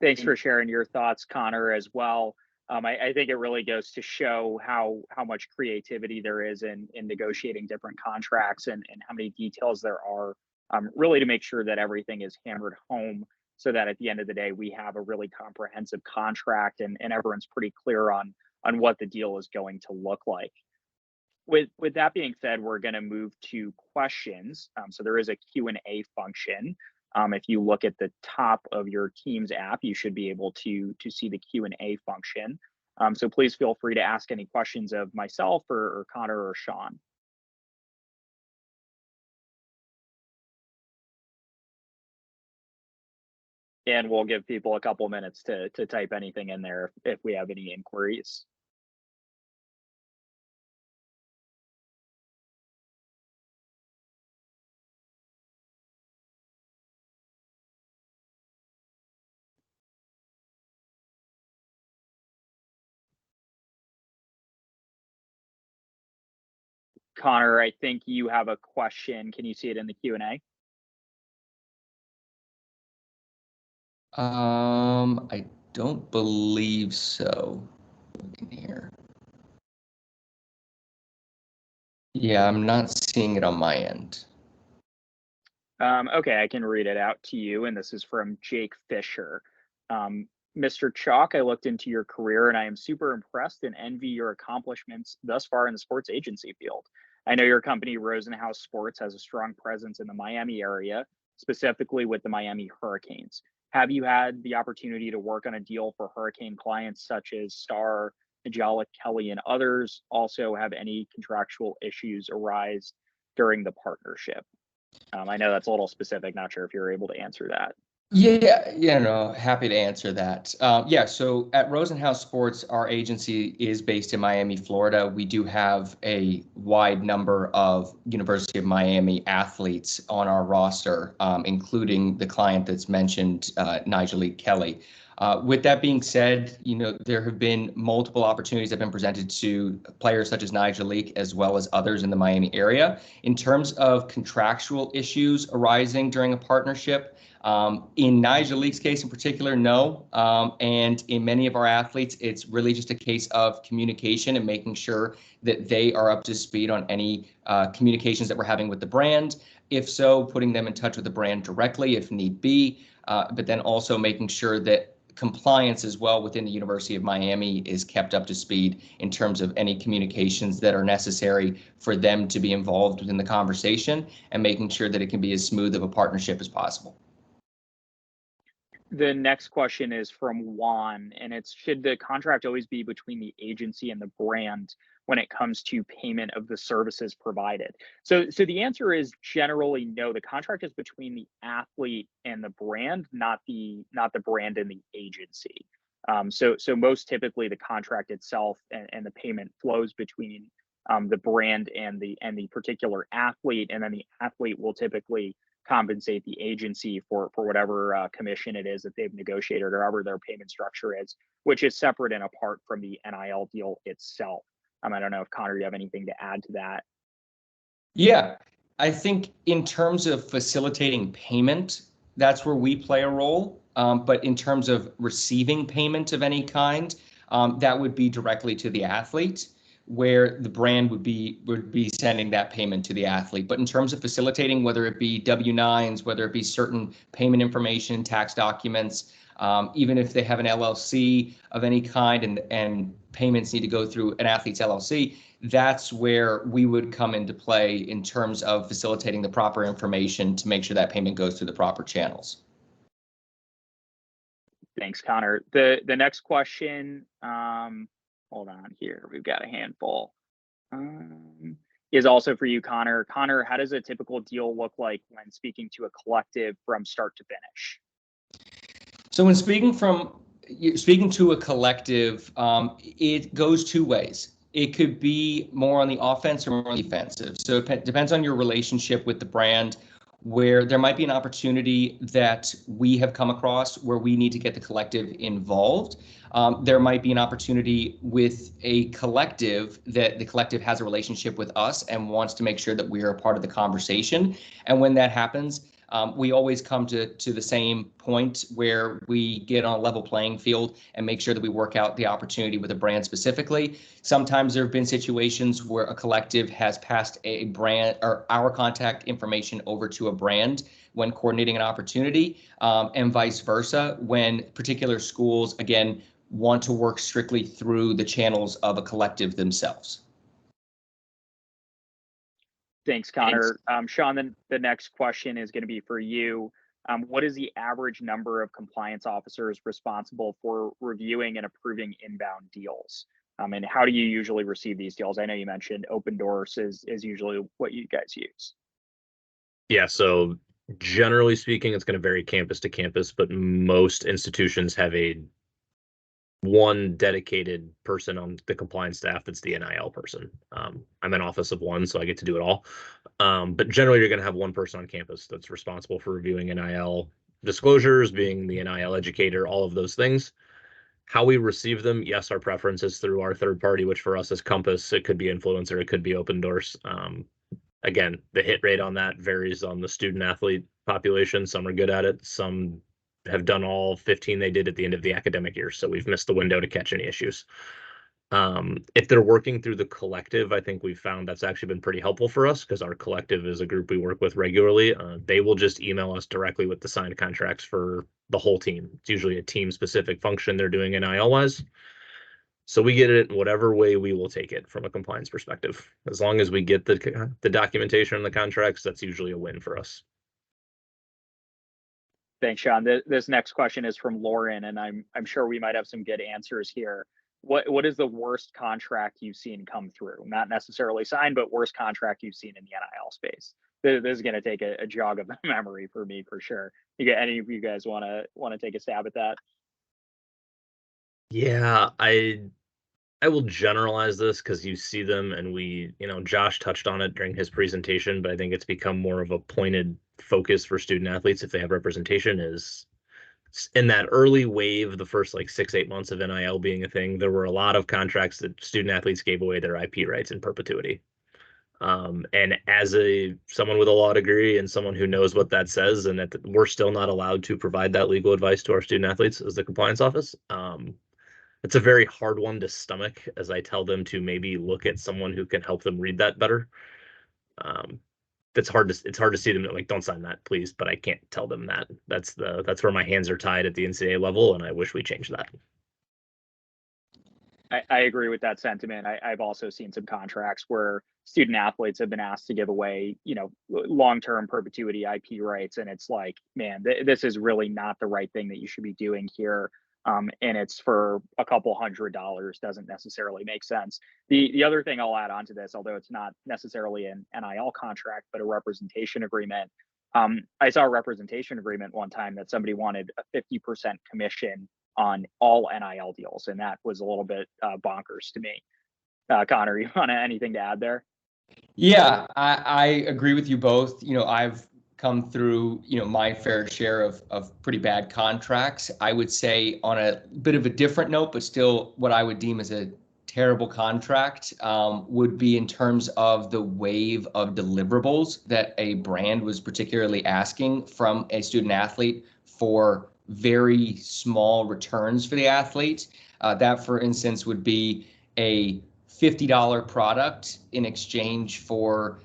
Thanks for sharing your thoughts, Conor, as well. I think it really goes to show how much creativity there is in negotiating different contracts and how many details there are, really to make sure that everything is hammered home so that at the end of the day, we have a really comprehensive contract and everyone's pretty clear on what the deal is going to look like. With that being said, we're going to move to questions. So there is a Q&A function. If you look at the top of your Teams app, you should be able to see the Q&A function. So please feel free to ask any questions of myself or Conor or Sean. And we'll give people a couple minutes to type anything in there if we have any inquiries. Conor, I think you have a question. Can you see it in the Q&A? I don't believe so. Looking here. Yeah, I'm not seeing it on my end. Okay, I can read it out to you, and this is from Jake Fisher. Mr. Chawke, I looked into your career and I am super impressed and envy your accomplishments thus far in the sports agency field. I know your company, Rosenhaus Sports, has a strong presence in the Miami area, specifically with the Miami Hurricanes. Have you had the opportunity to work on a deal for Hurricane clients such as Star, Najala, Kelly, and others? Also, have any contractual issues arise during the partnership? I know that's a little specific, not sure if you're able to answer that. Yeah, no, happy to answer that. Yeah, so at Rosenhaus Sports, our agency is based in Miami, Florida. We do have a wide number of University of Miami athletes on our roster, including the client that's mentioned, Najala Kelly. With that being said, there have been multiple opportunities that have been presented to players such as Najala as well as others in the Miami area. In terms of contractual issues arising during a partnership, in Najala's case in particular, no. And in many of our athletes, it's really just a case of communication and making sure that they are up to speed on any communications that we're having with the brand. If so, putting them in touch with the brand directly if need be, but then also making sure that compliance as well within the University of Miami is kept up to speed in terms of any communications that are necessary for them to be involved within the conversation and making sure that it can be as smooth of a partnership as possible. The next question is from Juan, and it's, should the contract always be between the agency and the brand when it comes to payment of the services provided? So the answer is generally no. The contract is between the athlete and the brand, not the brand and the agency. So most typically the contract itself and the payment flows between the brand and the particular athlete, and then the athlete will typically compensate the agency for whatever commission it is that they've negotiated or whatever their payment structure is, which is separate and apart from the NIL deal itself. I don't know if Conor, you have anything to add to that. Yeah, I think in terms of facilitating payment, that's where we play a role. But in terms of receiving payment of any kind, that would be directly to the athlete, where the brand would be sending that payment to the athlete. But in terms of facilitating, whether it be W-9s, whether it be certain payment information, tax documents, even if they have an LLC of any kind and payments need to go through an athlete's LLC, that's where we would come into play in terms of facilitating the proper information to make sure that payment goes through the proper channels. Thanks, Connor. The next question, hold on here, we've got a handful, is also for you, Connor. Connor, how does a typical deal look like when speaking to a collective from start to finish? So when speaking to a collective, it goes two ways. It could be more on the offense or more on the defensive. So it depends on your relationship with the brand, where there might be an opportunity that we have come across where we need to get the collective involved. There might be an opportunity with a collective that the collective has a relationship with us and wants to make sure that we are a part of the conversation. And when that happens, we always come to the same point where we get on a level playing field and make sure that we work out the opportunity with a brand specifically. Sometimes there have been situations where a collective has passed a brand or our contact information over to a brand when coordinating an opportunity, and vice versa when particular schools, again, want to work strictly through the channels of a collective themselves. Thanks, Connor. Sean, the next question is going to be for you. What is the average number of compliance officers responsible for reviewing and approving inbound deals? And how do you usually receive these deals? I know you mentioned open doors is usually what you guys use. Yeah, so generally speaking, it's going to vary campus to campus, but most institutions have one dedicated person on the compliance staff that's the NIL person. I'm an office of one, so I get to do it all. But generally, you're going to have one person on campus that's responsible for reviewing NIL disclosures, being the NIL educator, all of those things. How we receive them, yes, our preference is through our third party, which for us is Compass. It could be Influencer, it could be Open Doors. Again, the hit rate on that varies on the student athlete population. Some are good at it, some have done all 15 they did at the end of the academic year, so we've missed the window to catch any issues. If they're working through the collective, I think we've found that's actually been pretty helpful for us because our collective is a group we work with regularly. They will just email us directly with the signed contracts for the whole team. It's usually a team-specific function they're doing NIL-wise. So we get it in whatever way we will take it from a compliance perspective. As long as we get the documentation and the contracts, that's usually a win for us. Thanks, Sean. This next question is from Lauren, and I'm sure we might have some good answers here. What is the worst contract you've seen come through? Not necessarily signed, but worst contract you've seen in the NIL space. This is going to take a jog of memory for me for sure. Any of you guys want to take a stab at that? Yeah, I will generalize this because you see them, and Josh touched on it during his presentation, but I think it's become more of a pointed focus for student athletes if they have representation. Is in that early wave, the first 6-8 months of NIL being a thing, there were a lot of contracts that student athletes gave away their IP rights in perpetuity. And as someone with a law degree and someone who knows what that says, and that we're still not allowed to provide that legal advice to our student athletes as the compliance office, it's a very hard one to stomach as I tell them to maybe look at someone who can help them read that better. It's hard to see them don't sign that, please, but I can't tell them that. That's where my hands are tied at the NCAA level, and I wish we changed that. I agree with that sentiment. I've also seen some contracts where student athletes have been asked to give away, long-term perpetuity IP rights, and it's like, man, this is really not the right thing that you should be doing here. And it's for a couple $100, doesn't necessarily make sense. The other thing I'll add on to this, although it's not necessarily an NIL contract, but a representation agreement. I saw a representation agreement one time that somebody wanted a 50% commission on all NIL deals, and that was a little bit bonkers to me. Connor, you want anything to add there? Yeah, I agree with you both. I've come through, my fair share of pretty bad contracts. I would say on a bit of a different note, but still what I would deem as a terrible contract would be in terms of the wave of deliverables that a brand was particularly asking from a student athlete for very small returns for the athlete. That, for instance, would be a $50 product in exchange for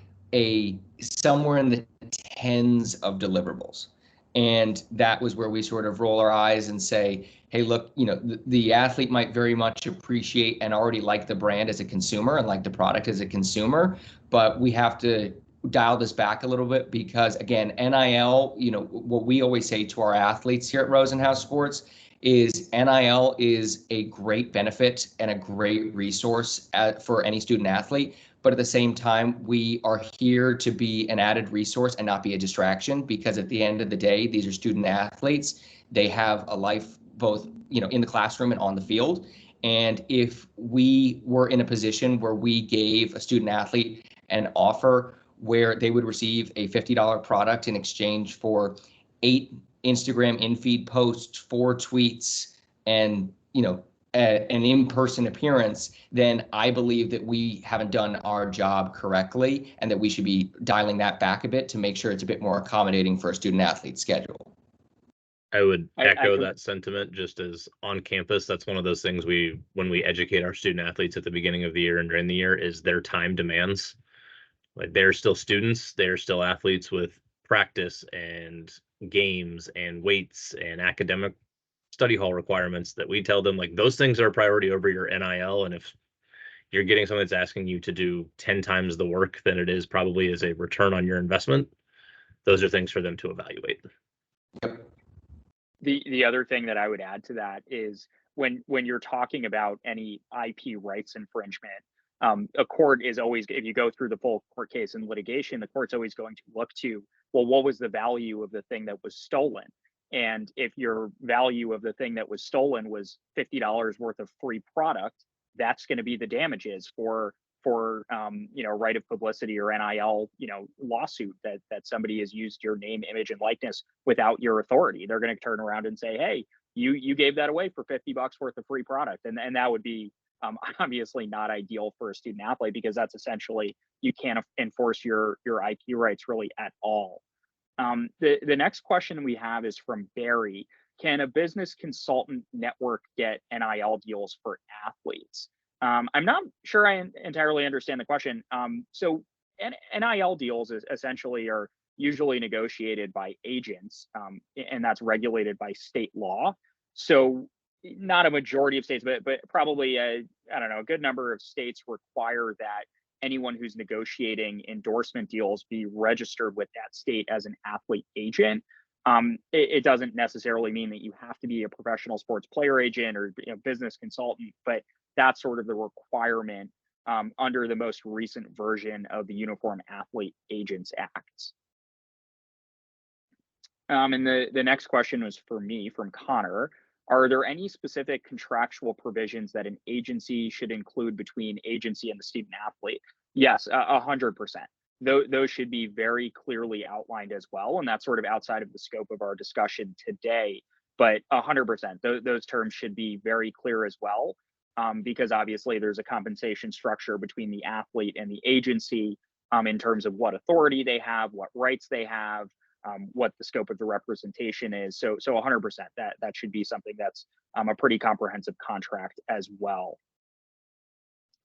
somewhere in the tens of deliverables. And that was where we sort of roll our eyes and say, hey, look, the athlete might very much appreciate and already like the brand as a consumer and like the product as a consumer, but we have to dial this back a little bit because, again, NIL, what we always say to our athletes here at Rosenhaus Sports is NIL is a great benefit and a great resource for any student athlete. But at the same time, we are here to be an added resource and not be a distraction, because at the end of the day, these are student athletes. They have a life both, in the classroom and on the field. And if we were in a position where we gave a student athlete an offer where they would receive a $50 product in exchange for 8 Instagram in-feed posts, 4 tweets, and an in-person appearance, then I believe that we haven't done our job correctly, and that we should be dialing that back a bit to make sure it's a bit more accommodating for a student athlete schedule. I would echo that sentiment. Just as on campus, that's one of those things when we educate our student athletes at the beginning of the year and during the year, is their time demands. Like, they're still students, they're still athletes with practice and games and weights and academic study hall requirements, that we tell them, like, those things are a priority over your NIL. And if you're getting someone that's asking you to do 10 times the work than it is probably as a return on your investment, those are things for them to evaluate. Yep. The other thing that I would add to that is when you're talking about any IP rights infringement, a court is always, if you go through the full court case and litigation, the court's always going to look to, well, what was the value of the thing that was stolen? And if your value of the thing that was stolen was $50 worth of free product, that's going to be the damages for right of publicity or NIL, lawsuit that somebody has used your name, image, and likeness without your authority. They're going to turn around and say, hey, you gave that away for $50 worth of free product. And that would be obviously not ideal for a student athlete, because that's essentially, you can't enforce your IP rights really at all. The next question we have is from Barry. Can a business consultant network get NIL deals for athletes? I'm not sure I entirely understand the question. So NIL deals essentially are usually negotiated by agents, and that's regulated by state law. So not a majority of states, but probably a good number of states require that anyone who's negotiating endorsement deals be registered with that state as an athlete agent. It doesn't necessarily mean that you have to be a professional sports player agent or business consultant, but that's sort of the requirement under the most recent version of the Uniform Athlete Agents Act. And the next question was for me, from Connor. Are there any specific contractual provisions that an agency should include between agency and the student athlete? Yes, 100%. Those should be very clearly outlined as well. And that's sort of outside of the scope of our discussion today, but 100%, those terms should be very clear as well. Because obviously there's a compensation structure between the athlete and the agency in terms of what authority they have, what rights they have, what the scope of the representation is. So 100%, that should be something that's a pretty comprehensive contract as well.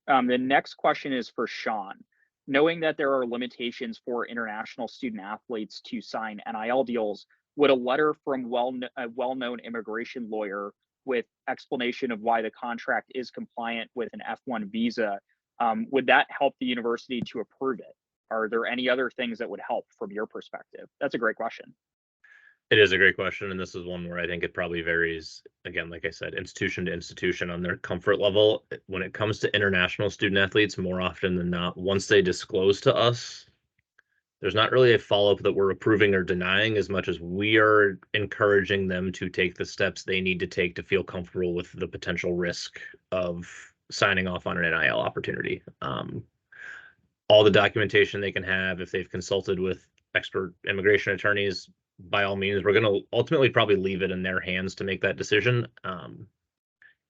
The next question is for Sean. Knowing that there are limitations for international student athletes to sign NIL deals, would a letter from a well-known immigration lawyer with explanation of why the contract is compliant with an F1 visa, would that help the university to approve it? Are there any other things that would help from your perspective? That's a great question. It is a great question, and this is one where I think it probably varies, again, like I said, institution to institution on their comfort level. When it comes to international student athletes, more often than not, once they disclose to us, there's not really a follow-up that we're approving or denying, as much as we are encouraging them to take the steps they need to take to feel comfortable with the potential risk of signing off on an NIL opportunity. All the documentation they can have, if they've consulted with expert immigration attorneys, by all means, we're going to ultimately probably leave it in their hands to make that decision.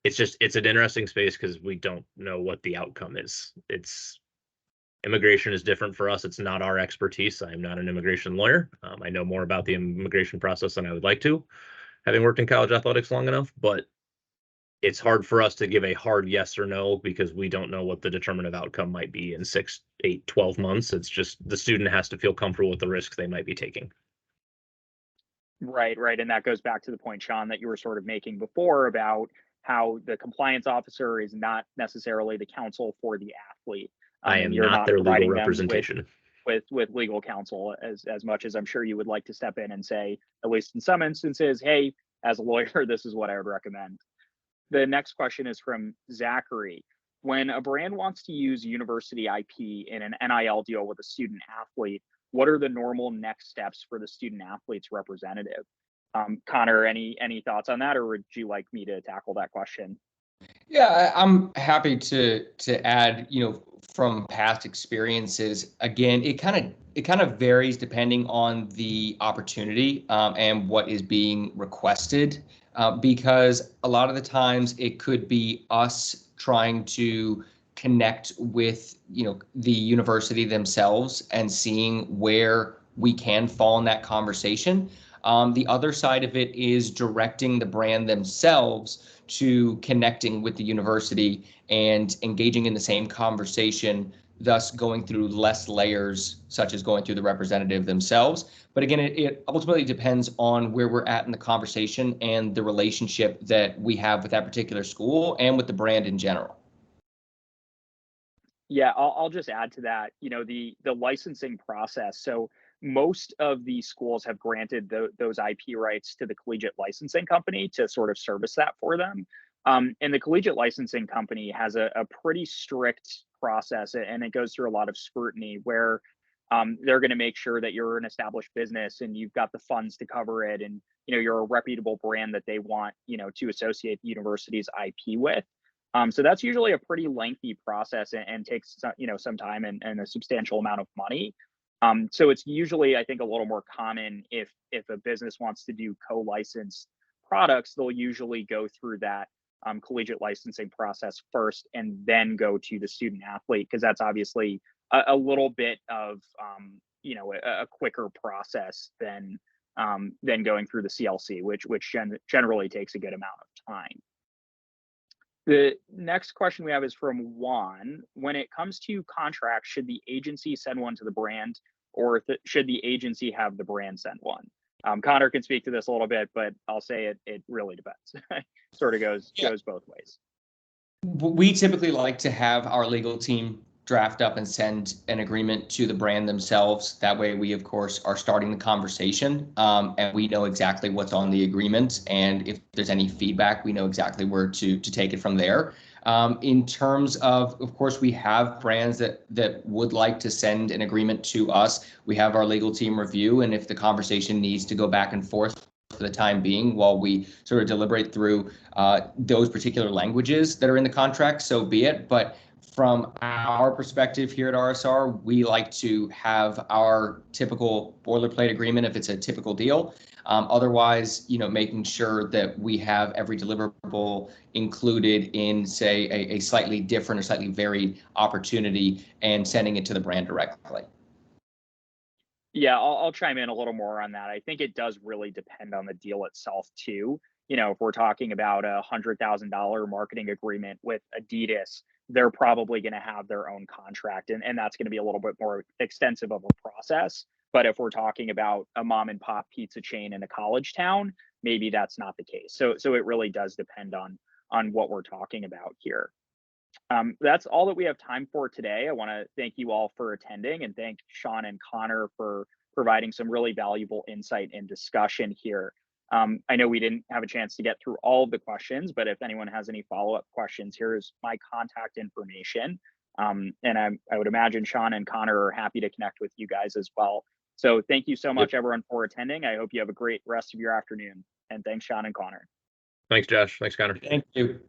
It's an interesting space because we don't know what the outcome is. Immigration is different for us. It's not our expertise. I'm not an immigration lawyer. I know more about the immigration process than I would like to. having worked in college athletics long enough, but it's hard for us to give a hard yes or no because we don't know what the determinative outcome might be in 6, 8, 12 months. It's just the student has to feel comfortable with the risk they might be taking. Right, right. And that goes back to the point, Sean, that you were sort of making before about how the compliance officer is not necessarily the counsel for the athlete. I And am you're not not their legal providing them representation. with legal counsel as much as I'm sure you would like to step in and say, at least in some instances, hey, as a lawyer, this is what I would recommend. The next question is from Zachary. When a brand wants to use university IP in an NIL deal with a student athlete, what are the normal next steps for the student athlete's representative? Conor, any thoughts on that, or would you like me to tackle that question? Yeah, I'm happy to add, from past experiences. Again, it kind of varies depending on the opportunity and what is being requested, because a lot of the times it could be us trying to connect with, the university themselves and seeing where we can fall in that conversation. The other side of it is directing the brand themselves to connecting with the university and engaging in the same conversation, thus going through less layers, such as going through the representative themselves. But again, it ultimately depends on where we're at in the conversation and the relationship that we have with that particular school and with the brand in general. Yeah, I'll just add to that, the licensing process. So most of the schools have granted those IP rights to the collegiate licensing company to sort of service that for them. And the collegiate licensing company has a pretty strict process, and it goes through a lot of scrutiny where they're going to make sure that you're an established business and you've got the funds to cover it, and you're a reputable brand that they want to associate the university's IP with. So that's usually a pretty lengthy process and takes some time and a substantial amount of money. So it's usually, I think, a little more common if a business wants to do co-licensed products, they'll usually go through that collegiate licensing process first and then go to the student athlete, because that's obviously a little bit of a quicker process than going through the CLC, which generally takes a good amount of time. The next question we have is from Juan. When it comes to contracts, should the agency send one to the brand, or should the agency have the brand send one? Conor can speak to this a little bit, but I'll say it really depends. Sort of goes both ways. We typically like to have our legal team draft up and send an agreement to the brand themselves. That way we, of course, are starting the conversation, and we know exactly what's on the agreement. And if there's any feedback, we know exactly where to take it from there. In terms of course, we have brands that would like to send an agreement to us. We have our legal team review, and if the conversation needs to go back and forth for the time being while we sort of deliberate through those particular languages that are in the contract, so be it. But from our perspective here at RSR, we like to have our typical boilerplate agreement if it's a typical deal. Otherwise, making sure that we have every deliverable included in, say, a slightly different or slightly varied opportunity and sending it to the brand directly. Yeah, I'll chime in a little more on that. I think it does really depend on the deal itself too. If we're talking about a $100,000 marketing agreement with Adidas, they're probably going to have their own contract, and that's going to be a little bit more extensive of a process. But if we're talking about a mom and pop pizza chain in a college town, maybe that's not the case. So it really does depend on what we're talking about here. That's all that we have time for today. I want to thank you all for attending and thank Sean and Conor for providing some really valuable insight and discussion here. I know we didn't have a chance to get through all of the questions, but if anyone has any follow-up questions, here's my contact information. And I would imagine Sean and Conor are happy to connect with you guys as well. So thank you so much, everyone, for attending. I hope you have a great rest of your afternoon. And thanks, Sean and Conor. Thanks, Josh. Thanks, Conor. Thank you.